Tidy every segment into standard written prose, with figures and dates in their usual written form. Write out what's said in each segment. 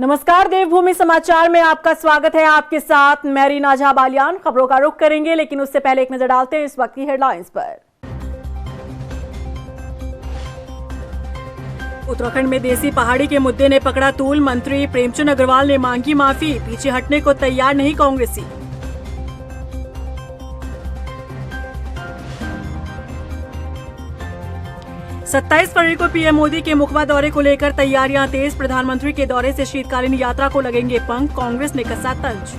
नमस्कार, देवभूमि समाचार में आपका स्वागत है। आपके साथ मैं रीना झा बालियान। खबरों का रुख करेंगे, लेकिन उससे पहले एक नजर डालते हैं इस वक्त की हेडलाइंस पर। उत्तराखंड में देसी पहाड़ी के मुद्दे ने पकड़ा तूल। मंत्री प्रेमचंद अग्रवाल ने मांगी माफी। पीछे हटने को तैयार नहीं कांग्रेसी। सत्ताईस फरवरी को पीएम मोदी के मुखबा दौरे को लेकर तैयारियां तेज। प्रधानमंत्री के दौरे से शीतकालीन यात्रा को लगेंगे पंख। कांग्रेस ने कसा तंज।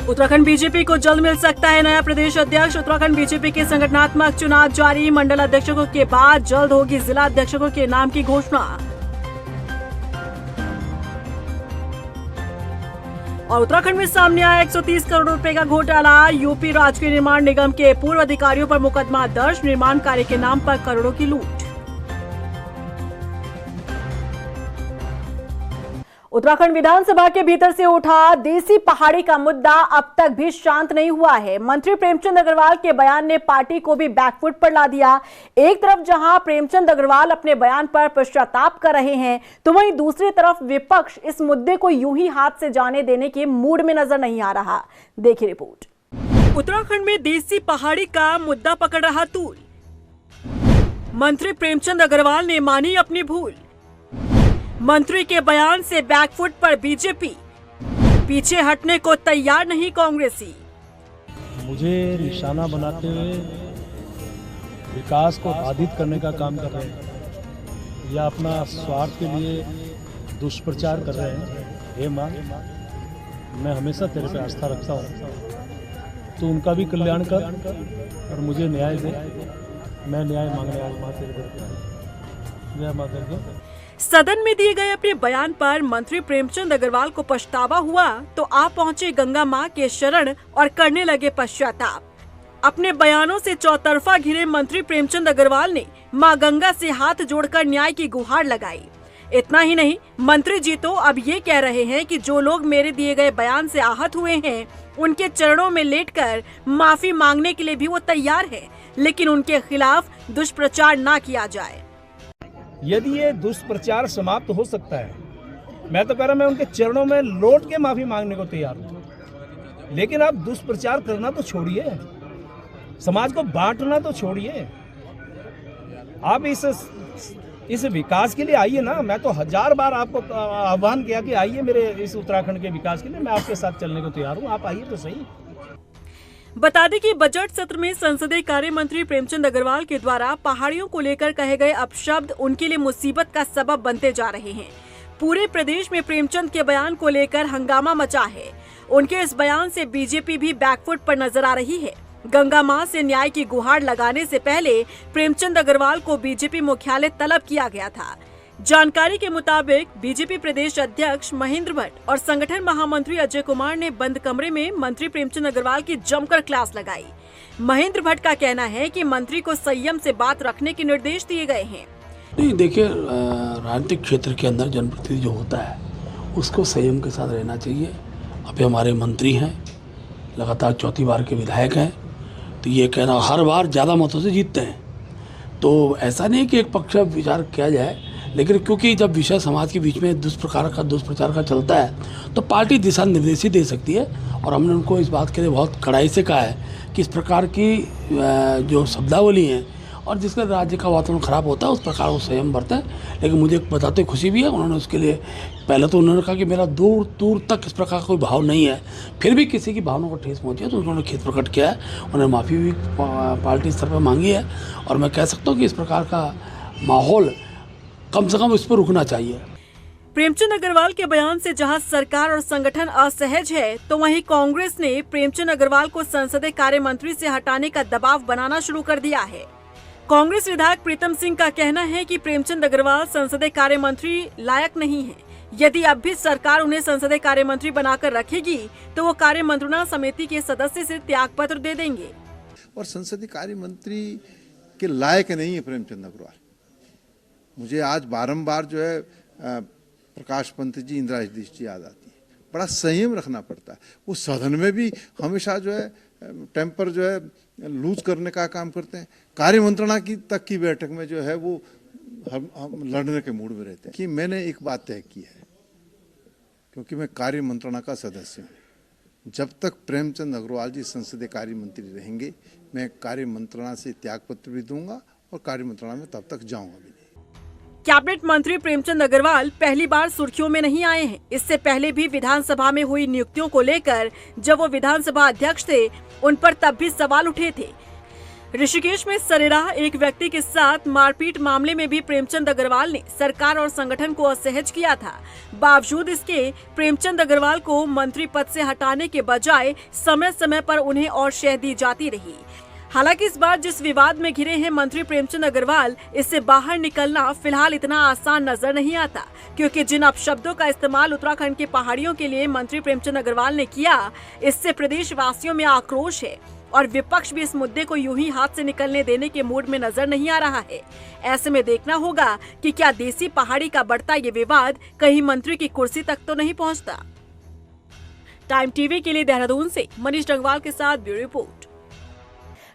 उत्तराखंड बीजेपी को जल्द मिल सकता है नया प्रदेश अध्यक्ष। उत्तराखंड बीजेपी के संगठनात्मक चुनाव जारी। मंडल अध्यक्षों के बाद जल्द होगी जिला अध्यक्षों के नाम की घोषणा। और उत्तराखंड में सामने आया 130 करोड़ रुपए का घोटाला। यूपी राजकीय निर्माण निगम के पूर्व अधिकारियों पर मुकदमा दर्ज। निर्माण कार्य के नाम पर करोड़ों की लूट। उत्तराखंड विधानसभा के भीतर से उठा देसी पहाड़ी का मुद्दा अब तक भी शांत नहीं हुआ है। मंत्री प्रेमचंद अग्रवाल के बयान ने पार्टी को भी बैकफुट पर ला दिया। एक तरफ जहां प्रेमचंद अग्रवाल अपने बयान पर पश्चाताप कर रहे हैं, तो वहीं दूसरी तरफ विपक्ष इस मुद्दे को यूं ही हाथ से जाने देने के मूड में नजर नहीं आ रहा। देखिए रिपोर्ट। उत्तराखंड में देसी पहाड़ी का मुद्दा पकड़ रहा तूल। मंत्री प्रेमचंद अग्रवाल ने मानी अपनी भूल। मंत्री के बयान से बैकफुट पर बीजेपी। पीछे हटने को तैयार नहीं कांग्रेसी। मुझे निशाना बनाते हुए विकास को बाधित करने का काम कर रहे हैं या अपना स्वार्थ के लिए दुष्प्रचार कर रहे हैं। हे मां, मैं हमेशा तेरे पे आस्था रखता हूँ। तो उनका भी कल्याण कर और मुझे न्याय दे। मैं न्याय मांगने आया मां तेरे को। जय मां तेरे। सदन में दिए गए अपने बयान पर मंत्री प्रेमचंद अग्रवाल को पछतावा हुआ तो आप पहुंचे गंगा मां के शरण और करने लगे पश्चाताप। अपने बयानों से चौतरफा घिरे मंत्री प्रेमचंद अग्रवाल ने मां गंगा से हाथ जोड़कर न्याय की गुहार लगाई। इतना ही नहीं, मंत्री जी तो अब ये कह रहे हैं कि जो लोग मेरे दिए गए बयान से आहत हुए हैं, उनके चरणों में लेटकर माफी मांगने के लिए भी वो तैयार है, लेकिन उनके खिलाफ दुष्प्रचार न किया जाए। यदि ये दुष्प्रचार समाप्त हो सकता है, मैं तो कह रहा मैं उनके चरणों में लौट के माफी मांगने को तैयार हूँ। लेकिन आप दुष्प्रचार करना तो छोड़िए, समाज को बांटना तो छोड़िए। आप इस विकास के लिए आइए ना। मैं तो 1000 बार आपको आह्वान किया कि आइए मेरे इस उत्तराखंड के विकास के लिए, मैं आपके साथ चलने को तैयार हूँ। आप आइए तो सही। बता दें कि बजट सत्र में संसदीय कार्य मंत्री प्रेमचंद अग्रवाल के द्वारा पहाड़ियों को लेकर कहे गए अपशब्द उनके लिए मुसीबत का सबब बनते जा रहे हैं। पूरे प्रदेश में प्रेमचंद के बयान को लेकर हंगामा मचा है। उनके इस बयान से बीजेपी भी बैकफुट पर नजर आ रही है। गंगा मां से न्याय की गुहार लगाने से पहले प्रेमचंद अग्रवाल को बीजेपी मुख्यालय तलब किया गया था। जानकारी के मुताबिक बीजेपी प्रदेश अध्यक्ष महेंद्र भट्ट और संगठन महामंत्री अजय कुमार ने बंद कमरे में मंत्री प्रेमचंद अग्रवाल की जमकर क्लास लगाई। महेंद्र भट्ट का कहना है कि मंत्री को संयम से बात रखने के निर्देश दिए गए हैं। नहीं, देखिए, राजनीतिक क्षेत्र के अंदर जनप्रतिनिधि जो होता है उसको संयम के साथ रहना चाहिए। अभी हमारे मंत्री हैं, लगातार चौथी बार के विधायक हैं, तो ये कहना हर बार ज़्यादा मतों से जीतते हैं, तो ऐसा नहीं कि एक पक्ष विचार किया जाए। लेकिन क्योंकि जब विषय समाज के बीच में दुष्प्रचार का चलता है, तो पार्टी दिशा निर्देश ही दे सकती है। और हमने उनको इस बात के लिए बहुत कड़ाई से कहा है कि इस प्रकार की जो शब्दावली हैं और जिसका राज्य का वातावरण खराब होता है, उस प्रकार वो संयम बरतें। लेकिन मुझे बताते खुशी भी है, उन्होंने उसके लिए पहले तो उन्होंने कहा कि मेरा दूर दूर तक इस प्रकार का कोई भाव नहीं है। फिर भी किसी की भावना को ठेस पहुँची है तो उन्होंने खेद प्रकट किया है। उन्होंने माफ़ी भी पार्टी स्तर पर मांगी है। और मैं कह सकता हूँ कि इस प्रकार का माहौल कम से कम इस पर रुकना चाहिए। प्रेमचंद अग्रवाल के बयान से जहां सरकार और संगठन असहज है, तो वहीं कांग्रेस ने प्रेमचंद अग्रवाल को संसदीय कार्य मंत्री से हटाने का दबाव बनाना शुरू कर दिया है। कांग्रेस विधायक प्रीतम सिंह का कहना है कि प्रेमचंद अग्रवाल संसदीय कार्य मंत्री लायक नहीं है। यदि अब भी सरकार उन्हें संसदीय कार्य मंत्री बनाकर रखेगी, तो वो कार्य मंत्रणा समिति के सदस्य से त्यागपत्र दे देंगे। और संसदीय कार्य मंत्री के लायक नहीं है प्रेमचंद अग्रवाल। मुझे आज बारंबार जो है प्रकाश पंत जी, इंदिरा हृदय जी याद आती है। बड़ा संयम रखना पड़ता है। वो सदन में भी हमेशा जो है टेम्पर जो है लूज करने का काम करते हैं। कार्य मंत्रणा की तक की बैठक में जो है वो हम लड़ने के मूड में रहते हैं कि मैंने एक बात तय की है, क्योंकि मैं कार्य मंत्रणा का सदस्य हूँ। जब तक प्रेमचंद अग्रवाल जी संसदीय कार्य मंत्री रहेंगे, मैं कार्य मंत्रणा से त्यागपत्र भी दूंगा और कार्य मंत्रणा में तब तक जाऊंगा भी नहीं। कैबिनेट मंत्री प्रेमचंद अग्रवाल पहली बार सुर्खियों में नहीं आए हैं। इससे पहले भी विधानसभा में हुई नियुक्तियों को लेकर जब वो विधानसभा अध्यक्ष थे, उन पर तब भी सवाल उठे थे। ऋषिकेश में सरेराह एक व्यक्ति के साथ मारपीट मामले में भी प्रेमचंद अग्रवाल ने सरकार और संगठन को असहज किया था। बावजूद इसके प्रेमचंद अग्रवाल को मंत्री पद से हटाने के बजाय समय समय पर उन्हें और शह दी जाती रही। हालांकि इस बार जिस विवाद में घिरे हैं मंत्री प्रेमचंद अग्रवाल, इससे बाहर निकलना फिलहाल इतना आसान नजर नहीं आता, क्योंकि जिन अपशब्दों का इस्तेमाल उत्तराखंड के पहाड़ियों के लिए मंत्री प्रेमचंद अग्रवाल ने किया, इससे प्रदेश वासियों में आक्रोश है और विपक्ष भी इस मुद्दे को यूं ही हाथ से निकलने देने के मूड में नजर नहीं आ रहा है। ऐसे में देखना होगा कि क्या देसी पहाड़ी का बढ़ता ये विवाद कहीं मंत्री की कुर्सी तक तो नहीं पहुंचता। टाइम टीवी के लिए देहरादून से मनीष डंगवाल के साथ ब्यूरो रिपोर्ट।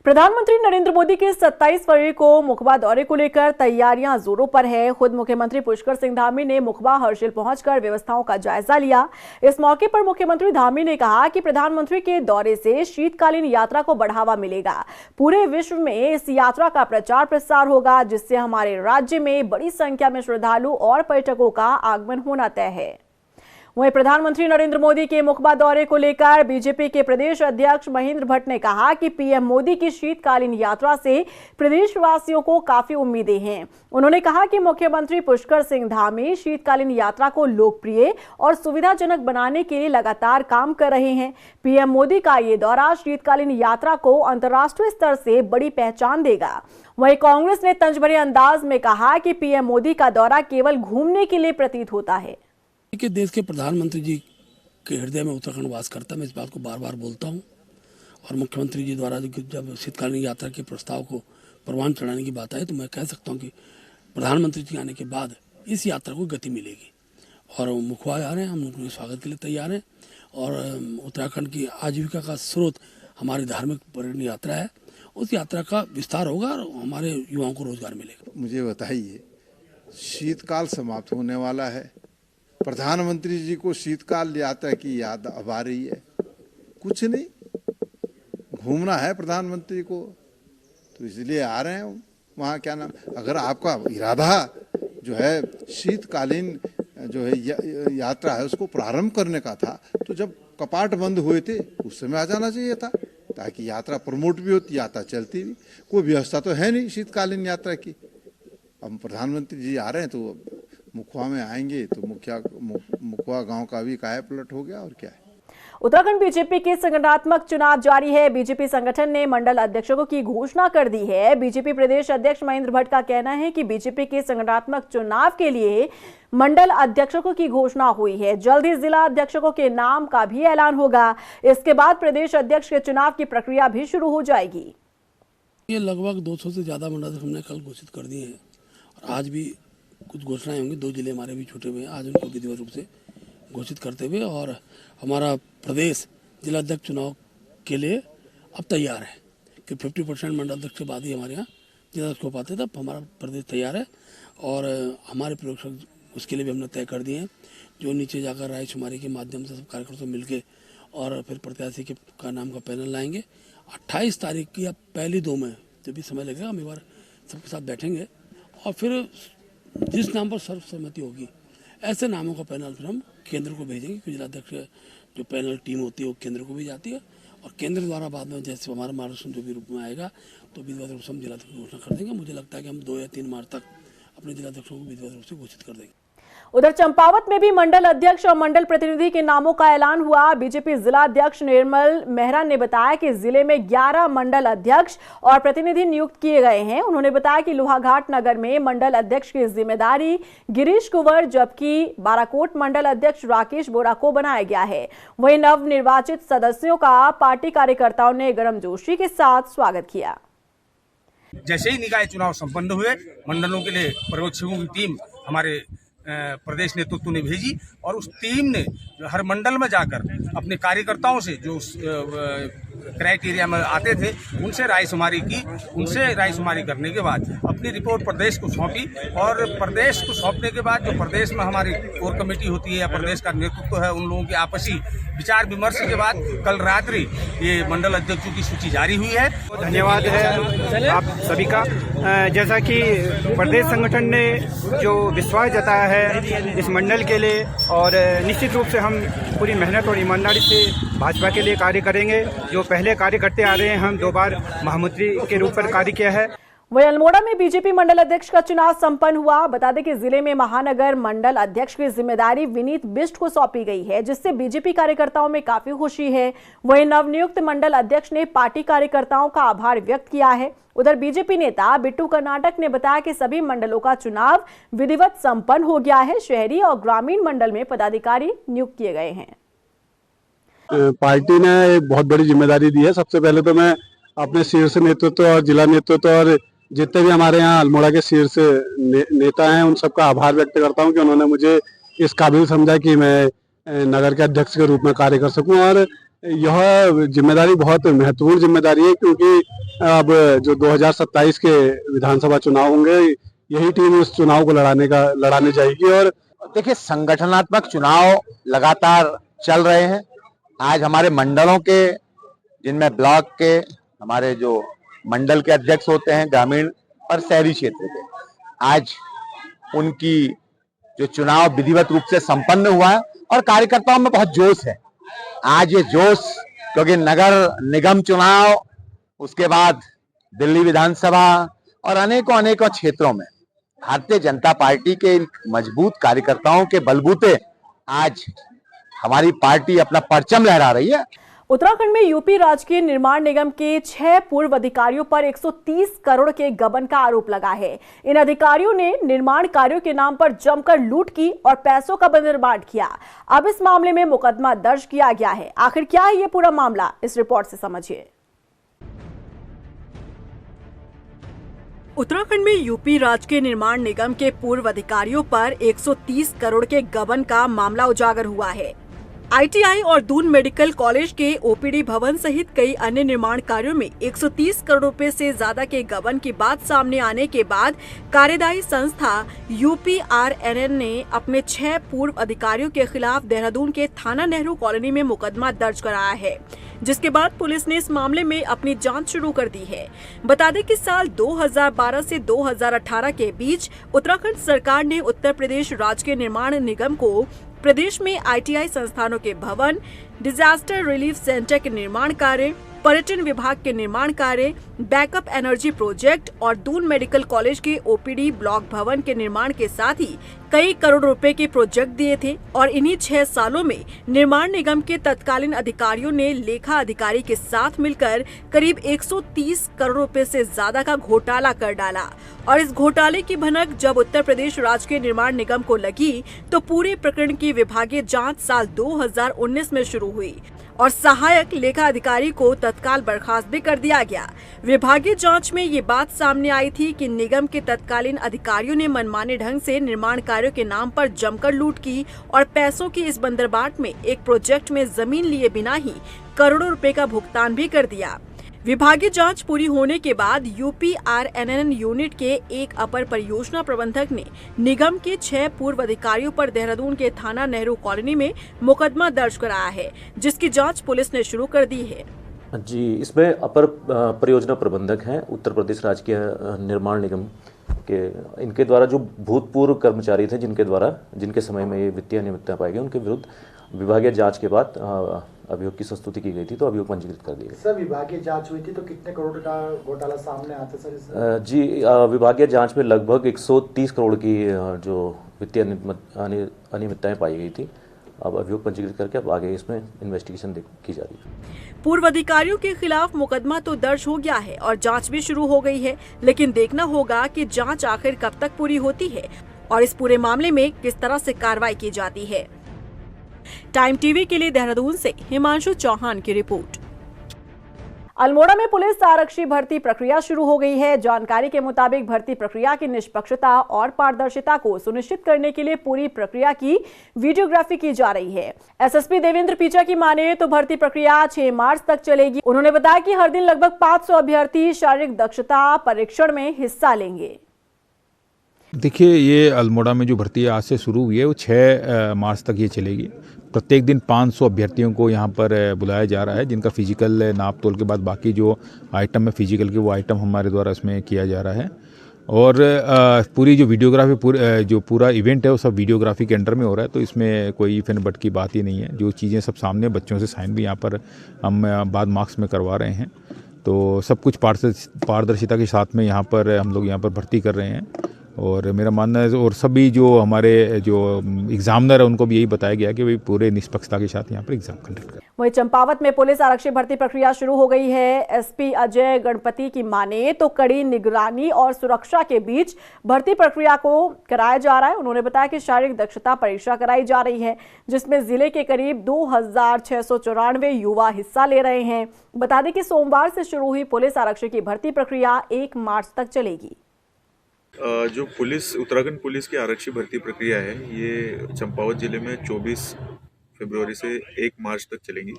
प्रधानमंत्री नरेंद्र मोदी के 27 फरवरी को मुखबा दौरे को लेकर तैयारियां जोरों पर है। खुद मुख्यमंत्री पुष्कर सिंह धामी ने मुखबा हर्षिल पहुंचकर व्यवस्थाओं का जायजा लिया। इस मौके पर मुख्यमंत्री धामी ने कहा कि प्रधानमंत्री के दौरे से शीतकालीन यात्रा को बढ़ावा मिलेगा। पूरे विश्व में इस यात्रा का प्रचार प्रसार होगा, जिससे हमारे राज्य में बड़ी संख्या में श्रद्धालु और पर्यटकों का आगमन होना तय है। वहीं प्रधानमंत्री नरेंद्र मोदी के मुखबा दौरे को लेकर बीजेपी के प्रदेश अध्यक्ष महेंद्र भट्ट ने कहा कि पीएम मोदी की शीतकालीन यात्रा से प्रदेशवासियों को काफी उम्मीदें हैं। उन्होंने कहा कि मुख्यमंत्री पुष्कर सिंह धामी शीतकालीन यात्रा को लोकप्रिय और सुविधाजनक बनाने के लिए लगातार काम कर रहे हैं। पीएम मोदी का ये दौरा शीतकालीन यात्रा को अंतर्राष्ट्रीय स्तर से बड़ी पहचान देगा। वहीं कांग्रेस ने तंज भरे अंदाज में कहा कि पीएम मोदी का दौरा केवल घूमने के लिए प्रतीत होता है। कि देश के प्रधानमंत्री जी के हृदय में उत्तराखंड वास करता है, मैं इस बात को बार बार बोलता हूं। और मुख्यमंत्री जी द्वारा जब शीतकालीन यात्रा के प्रस्ताव को परवान चढ़ाने की बात आई, तो मैं कह सकता हूं कि प्रधानमंत्री जी आने के बाद इस यात्रा को गति मिलेगी। और मुखबा आ रहे हैं, हम उनके स्वागत के लिए तैयार हैं। और उत्तराखंड की आजीविका का स्रोत हमारी धार्मिक पर्यटन यात्रा है, उस यात्रा का विस्तार होगा और हमारे युवाओं को रोजगार मिलेगा। मुझे बताइए, शीतकाल समाप्त होने वाला है, प्रधानमंत्री जी को शीतकाल यात्रा की याद अब आ रही है। कुछ नहीं, घूमना है प्रधानमंत्री को, तो इसलिए आ रहे हैं वहाँ। क्या नाम, अगर आपका इरादा जो है शीतकालीन जो है यात्रा है उसको प्रारंभ करने का था, तो जब कपाट बंद हुए थे उस समय आ जाना चाहिए था, ताकि यात्रा प्रमोट भी होती, यात्रा चलती भी। कोई व्यवस्था तो है नहीं शीतकालीन यात्रा की। अब प्रधानमंत्री जी आ रहे हैं तो मुखबा में आएंगे, तो मुखबा गांव का भी काया पलट हो गया, और क्या है। उत्तराखंड बीजेपी के संगठनात्मक चुनाव जारी है। बीजेपी संगठन ने मंडल अध्यक्षों की घोषणा कर दी है। बीजेपी प्रदेश अध्यक्ष महेंद्र भट्ट का कहना है कि बीजेपी के संगठनात्मक चुनाव के लिए मंडल अध्यक्षों की घोषणा हुई है। जल्द ही जिला अध्यक्षों के नाम का भी ऐलान होगा। इसके बाद प्रदेश अध्यक्ष के चुनाव की प्रक्रिया भी शुरू हो जाएगी। ये लगभग 200 से ज्यादा मंडल हमने कल घोषित कर दिए हैं, और आज भी कुछ घोषणाएं होंगी। 2 जिले हमारे भी छूटे हुए हैं, आज उनको विधिवत रूप से घोषित करते हुए। और हमारा प्रदेश जिला अध्यक्ष चुनाव के लिए अब तैयार है कि 50% मंडल अध्यक्ष के बाद ही हमारे यहाँ जिला अध्यक्ष हो पाते, तब हमारा प्रदेश तैयार है। और हमारे प्रयोगशाला उसके लिए भी हमने तय कर दिए हैं, जो नीचे जाकर रायशुमारी के माध्यम से सब कार्यकर्ताओं से मिलकर और फिर प्रत्याशी के का नाम का पैनल लाएंगे। 28 तारीख की या पहली 2 में जब भी समय लगेगा, हम एक बार सबके साथ बैठेंगे और फिर जिस नाम पर सर्वसम्मति होगी ऐसे नामों का पैनल फिर हम केंद्र को भेजेंगे, क्योंकि जिलाध्यक्ष जो पैनल टीम होती है वो केंद्र को भी जाती है, और केंद्र द्वारा बाद में जैसे हमारा मार्गदर्शन जो भी रूप में आएगा तो विधिवत रूप से हम जिलाध्यक्ष की घोषणा कर देंगे। मुझे लगता है कि हम 2 या 3 मार्च तक अपने जिलाध्यक्षों को विधिवत रूप से घोषित कर देंगे। उधर चंपावत में भी मंडल अध्यक्ष और मंडल प्रतिनिधि के नामों का ऐलान हुआ। बीजेपी जिला अध्यक्ष निर्मल मेहरा ने बताया कि जिले में 11 मंडल अध्यक्ष और प्रतिनिधि नियुक्त किए गए हैं। उन्होंने बताया कि लोहाघाट नगर में मंडल अध्यक्ष की जिम्मेदारी गिरीश कुंवर, जबकि बाराकोट मंडल अध्यक्ष राकेश बोरा को बनाया गया है। वहीं नवनिर्वाचित सदस्यों का पार्टी कार्यकर्ताओं ने गर्मजोशी के साथ स्वागत किया। जैसे ही निकाय चुनाव संपन्न हुए, मंडलों के लिए पर्यवेक्षकों की टीम हमारे प्रदेश नेतृत्व ने भेजी, और उस टीम ने हर मंडल में जाकर अपने कार्यकर्ताओं से जो क्राइटेरिया में आते थे उनसे रायशुमारी की। उनसे रायशुमारी करने के बाद अपनी रिपोर्ट प्रदेश को सौंपी और प्रदेश को सौंपने के बाद जो प्रदेश में हमारी कोर कमेटी होती है या प्रदेश का नेतृत्व है, उन लोगों की आपसी विचार विमर्श के बाद कल रात्रि ये मंडल अध्यक्षों की सूची जारी हुई है। धन्यवाद है आप सभी का। जैसा कि प्रदेश संगठन ने जो विश्वास जताया है इस मंडल के लिए, और निश्चित रूप से हम पूरी मेहनत और ईमानदारी से भाजपा के लिए कार्य करेंगे। जो पहले कार्य करते आ रहे हैं, हम 2 बार महामंत्री के रूप में कार्य किया है। वहीं अल्मोड़ा में बीजेपी मंडल अध्यक्ष का चुनाव संपन्न हुआ। बता दें कि जिले में महानगर मंडल अध्यक्ष की जिम्मेदारी विनीत बिष्ट को सौंपी गई है, जिससे बीजेपी कार्यकर्ताओं में काफी खुशी है। वहीं नवनियुक्त मंडल अध्यक्ष ने पार्टी कार्यकर्ताओं का आभार व्यक्त किया है। उधर बीजेपी नेता बिट्टू कर्नाटक ने बताया कि सभी मंडलों का चुनाव विधिवत संपन्न हो गया है। शहरी और ग्रामीण मंडल में पदाधिकारी नियुक्त किए गए हैं। पार्टी ने एक बहुत बड़ी जिम्मेदारी दी है। सबसे पहले तो मैं अपने शीर्ष नेतृत्व और जिला नेतृत्व और जितने भी हमारे यहाँ अल्मोड़ा के शीर्ष नेता हैं उन सबका आभार व्यक्त करता हूँ कि उन्होंने मुझे इस काबिल समझा कि मैं नगर के अध्यक्ष के रूप में कार्य कर सकूं। और यह जिम्मेदारी बहुत महत्वपूर्ण जिम्मेदारी है, क्योंकि अब जो 2027 के विधानसभा चुनाव होंगे, यही टीम इस चुनाव को लड़ाने जाएगी। और देखिए, संगठनात्मक चुनाव लगातार चल रहे हैं। आज हमारे मंडलों के, जिनमें ब्लॉक के हमारे जो मंडल के अध्यक्ष होते हैं, ग्रामीण और शहरी क्षेत्र के, आज उनकी जो चुनाव विधिवत रूप से संपन्न हुआ है और कार्यकर्ताओं में बहुत जोश है। आज ये जोश, क्योंकि नगर निगम चुनाव, उसके बाद दिल्ली विधानसभा और अनेकों क्षेत्रों में भारतीय जनता पार्टी के मजबूत कार्यकर्ताओं के बलबूते आज हमारी पार्टी अपना परचम लहरा रही है। उत्तराखंड में यूपी राजकीय निर्माण निगम के 6 पूर्व अधिकारियों पर 130 करोड़ के गबन का आरोप लगा है। इन अधिकारियों ने निर्माण कार्यों के नाम पर जमकर लूट की और पैसों का बंदरबाट किया। अब इस मामले में मुकदमा दर्ज किया गया है। आखिर क्या है ये पूरा मामला, इस रिपोर्ट से समझिए। उत्तराखंड में यूपी राजकीय निर्माण निगम के पूर्व अधिकारियों पर 130 करोड़ के गबन का मामला उजागर हुआ है। ITI और दून मेडिकल कॉलेज के OPD भवन सहित कई अन्य निर्माण कार्यों में 130 करोड़ रुपए से ज्यादा के गबन की बात सामने आने के बाद कार्यदायी संस्था UPRNN ने अपने 6 पूर्व अधिकारियों के खिलाफ देहरादून के थाना नेहरू कॉलोनी में मुकदमा दर्ज कराया है, जिसके बाद पुलिस ने इस मामले में अपनी जांच शुरू कर दी है। बता दें कि साल 2012 से 2018 के बीच उत्तराखंड सरकार ने उत्तर प्रदेश राजकीय निर्माण निगम को प्रदेश में ITI संस्थानों के भवन, डिजास्टर रिलीफ सेंटर के निर्माण कार्य, पर्यटन विभाग के निर्माण कार्य, बैकअप एनर्जी प्रोजेक्ट और दून मेडिकल कॉलेज के OPD ब्लॉक भवन के निर्माण के साथ ही कई करोड़ रुपए के प्रोजेक्ट दिए थे। और इन्हीं 6 सालों में निर्माण निगम के तत्कालीन अधिकारियों ने लेखा अधिकारी के साथ मिलकर करीब 130 करोड़ रुपए से ज्यादा का घोटाला कर डाला। और इस घोटाले की भनक जब उत्तर प्रदेश राजकीय निर्माण निगम को लगी तो पूरे प्रकरण की विभागीय जांच साल 2019 में शुरू हुई और सहायक लेखा अधिकारी को तत्काल बर्खास्त भी कर दिया गया। विभागीय जांच में ये बात सामने आई थी कि निगम के तत्कालीन अधिकारियों ने मनमाने ढंग से निर्माण कार्यों के नाम पर जमकर लूट की और पैसों की इस बंदरबाट में एक प्रोजेक्ट में जमीन लिए बिना ही करोड़ों रुपए का भुगतान भी कर दिया। विभागीय जांच पूरी होने के बाद UPRNN यूनिट के एक अपर परियोजना प्रबंधक ने निगम के 6 पूर्व अधिकारियों पर देहरादून के थाना नेहरू कॉलोनी में मुकदमा दर्ज कराया है, जिसकी जांच पुलिस ने शुरू कर दी है। जी, इसमें अपर परियोजना प्रबंधक हैं उत्तर प्रदेश राजकीय निर्माण निगम के। इनके द्वारा जो भूतपूर्व कर्मचारी थे जिनके समय में ये वित्तीय अनियमितता पाई गई, उनके विरुद्ध विभागीय जांच के बाद अभियोग की संस्तुति की गई थी, तो अभियोग पंजीकृत कर दिए गए। सर, विभागीय जांच हुई थी तो कितने करोड़ का घोटाला सामने आता सर? जी, विभागीय जांच में लगभग 130 करोड़ की जो वित्तीय अनियमितताएं पाई गई थी। अब अभियोग पंजीकृत करके अब आगे इसमें इन्वेस्टिगेशन की जा रही है। पूर्व अधिकारियों के खिलाफ मुकदमा तो दर्ज हो गया है और जांच भी शुरू हो गई है, लेकिन देखना होगा कि जांच आखिर कब तक पूरी होती है और इस पूरे मामले में किस तरह से कार्रवाई की जाती है। टाइम टीवी के लिए देहरादून से हिमांशु चौहान की रिपोर्ट। अल्मोड़ा में पुलिस आरक्षी भर्ती प्रक्रिया शुरू हो गई है। जानकारी के मुताबिक भर्ती प्रक्रिया की निष्पक्षता और पारदर्शिता को सुनिश्चित करने के लिए पूरी प्रक्रिया की वीडियोग्राफी की जा रही है। एसएसपी देवेंद्र पीचा की माने तो भर्ती प्रक्रिया 6 मार्च तक चलेगी। उन्होंने बताया कि हर दिन लगभग 500 अभ्यर्थी शारीरिक दक्षता परीक्षण में हिस्सा लेंगे। देखिए, ये अल्मोड़ा में जो भर्ती आज से शुरू हुई है वो 6 मार्च तक ये चलेगी। प्रत्येक दिन 500 अभ्यर्थियों को यहाँ पर बुलाया जा रहा है, जिनका फिजिकल नाप तोल के बाद बाकी जो आइटम है फिजिकल के, वो आइटम हमारे द्वारा इसमें किया जा रहा है। और पूरी जो वीडियोग्राफी जो पूरा इवेंट है वो सब वीडियोग्राफी के अंडर में हो रहा है, तो इसमें कोई इफ एंड बट की बात ही नहीं है। जो चीज़ें सब सामने, बच्चों से साइन भी यहाँ पर हम बाद मार्क्स में करवा रहे हैं, तो सब कुछ पारदर्शिता के साथ में यहाँ पर हम लोग यहाँ पर भर्ती कर रहे हैं। और मेरा मानना है, और सभी जो हमारे जो एग्जामिनर है उनको भी यही बताया गया कि भाई पूरे निष्पक्षता के साथ यहाँ पर एग्जाम कंडक्ट करें। वहीं चंपावत में पुलिस आरक्षी भर्ती प्रक्रिया शुरू हो गई है। एसपी अजय गणपति की माने तो कड़ी निगरानी और सुरक्षा के बीच भर्ती प्रक्रिया को कराया जा रहा है। उन्होंने बताया कि शारीरिक दक्षता परीक्षा कराई जा रही है, जिसमें जिले के करीब 2694 युवा हिस्सा ले रहे हैं। बता दें कि सोमवार से शुरू हुई पुलिस आरक्षी की भर्ती प्रक्रिया 1 मार्च तक चलेगी। जो उत्तराखंड पुलिस की आरक्षी भर्ती प्रक्रिया है, ये चंपावत जिले में 24 फरवरी से 1 मार्च तक चलेगी।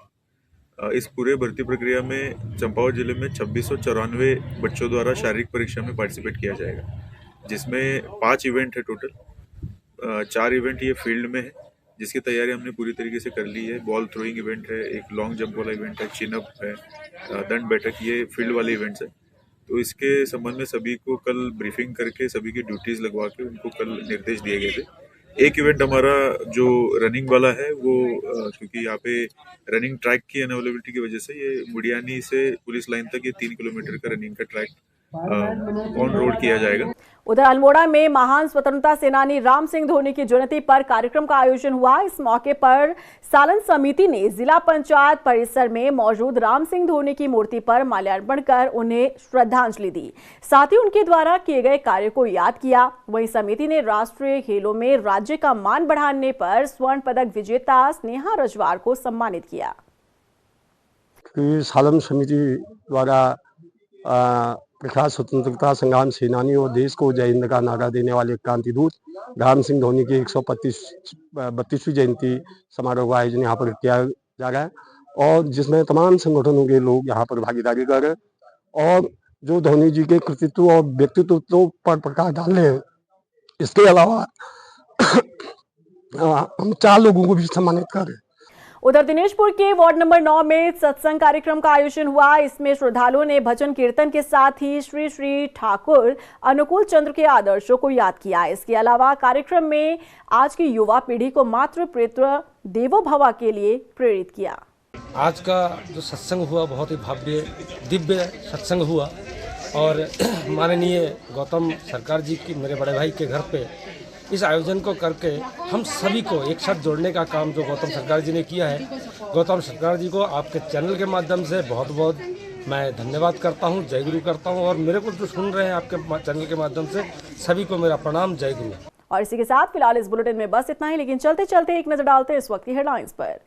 इस पूरे भर्ती प्रक्रिया में चंपावत जिले में 2694 बच्चों द्वारा शारीरिक परीक्षा में पार्टिसिपेट किया जाएगा, जिसमें 5 इवेंट है टोटल। 4 इवेंट ये फील्ड में है, जिसकी तैयारी हमने पूरी तरीके से कर ली है। बॉल थ्रोइंग इवेंट है, एक लॉन्ग जंप वाला इवेंट है, चिनअप है, दंड बैठक, ये फील्ड वाले इवेंट्स है। तो इसके संबंध में सभी को कल ब्रीफिंग करके सभी की ड्यूटीज लगवा के उनको कल निर्देश दिए गए थे। एक इवेंट हमारा जो रनिंग वाला है वो क्योंकि यहाँ पे रनिंग ट्रैक की अनअवेलेबिलिटी की वजह से ये मुडियानी से पुलिस लाइन तक ये 3 किलोमीटर का रनिंग का ट्रैक ऑन रोड किया जाएगा। उधर अल्मोड़ा में महान स्वतंत्रता सेनानी राम सिंह धोनी की जयंती पर कार्यक्रम का आयोजन हुआ। इस मौके पर सालन समिति ने जिला पंचायत परिसर में मौजूद राम सिंह धोनी की मूर्ति पर माल्यार्पण कर उन्हें श्रद्धांजलि दी। साथ ही उनके द्वारा किए गए कार्य को याद किया। वहीं समिति ने राष्ट्रीय खेलों में राज्य का मान बढ़ाने पर स्वर्ण पदक विजेता स्नेहा रजवार को सम्मानित किया। सालन समिति द्वारा प्रख्यात स्वतंत्रता संग्राम सेनानी और देश को जय हिंद का नारा देने वाले क्रांति दूत राम सिंह धोनी की 132वीं जयंती समारोह का आयोजन यहाँ पर किया जा रहा है, और जिसमें तमाम संगठनों के लोग यहाँ पर भागीदारी कर रहे हैं और जो धोनी जी के कृतित्व और व्यक्तित्व पर प्रकाश डाल रहे हैं। इसके अलावा हम 4 लोगों को भी सम्मानित कर रहे हैं। उधर दिनेशपुर के वार्ड नंबर 9 में सत्संग कार्यक्रम का आयोजन हुआ। इसमें श्रद्धालुओं ने भजन कीर्तन के साथ ही श्री श्री ठाकुर अनुकूल चंद्र के आदर्शों को याद किया। इसके अलावा कार्यक्रम में आज की युवा पीढ़ी को मातृ पितृ देवो भव के लिए प्रेरित किया। आज का जो सत्संग हुआ बहुत ही भव्य दिव्य सत्संग हुआ, और माननीय गौतम सरकार जी की, मेरे बड़े भाई के घर पे इस आयोजन को करके हम सभी को एक साथ जोड़ने का काम जो गौतम सरकार जी ने किया है, गौतम सरकार जी को आपके चैनल के माध्यम से बहुत बहुत मैं धन्यवाद करता हूं, जय गुरु करता हूं। और मेरे को जो सुन रहे हैं आपके चैनल के माध्यम से सभी को मेरा प्रणाम, जय गुरु। और इसी के साथ फिलहाल इस बुलेटिन में बस इतना ही, लेकिन चलते चलते एक नजर डालते हैं इस वक्त की हेडलाइंस पर।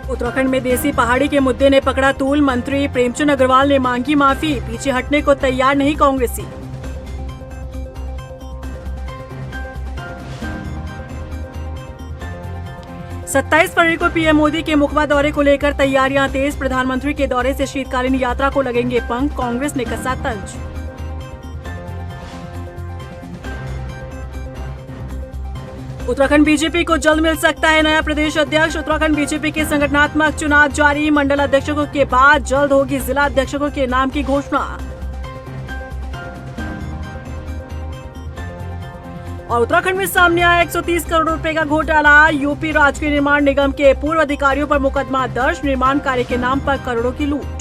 उत्तराखंड में देसी पहाड़ी के मुद्दे ने पकड़ा तूल। मंत्री प्रेमचंद अग्रवाल ने मांगी माफी। पीछे हटने को तैयार नहीं कांग्रेसी। सत्ताईस फरवरी को पीएम मोदी के मुखबा दौरे को लेकर तैयारियां तेज। प्रधानमंत्री के दौरे से शीतकालीन यात्रा को लगेंगे पंख। कांग्रेस ने कसा तंज। उत्तराखंड बीजेपी को जल्द मिल सकता है नया प्रदेश अध्यक्ष। उत्तराखंड बीजेपी के संगठनात्मक चुनाव जारी। मंडल अध्यक्षों के बाद जल्द होगी जिला अध्यक्षों के नाम की घोषणा। और उत्तराखंड में सामने आया 130 करोड़ रुपए का घोटाला। यूपी राजकीय निर्माण निगम के पूर्व अधिकारियों पर मुकदमा दर्ज। निर्माण कार्य के नाम पर करोड़ों की लूट।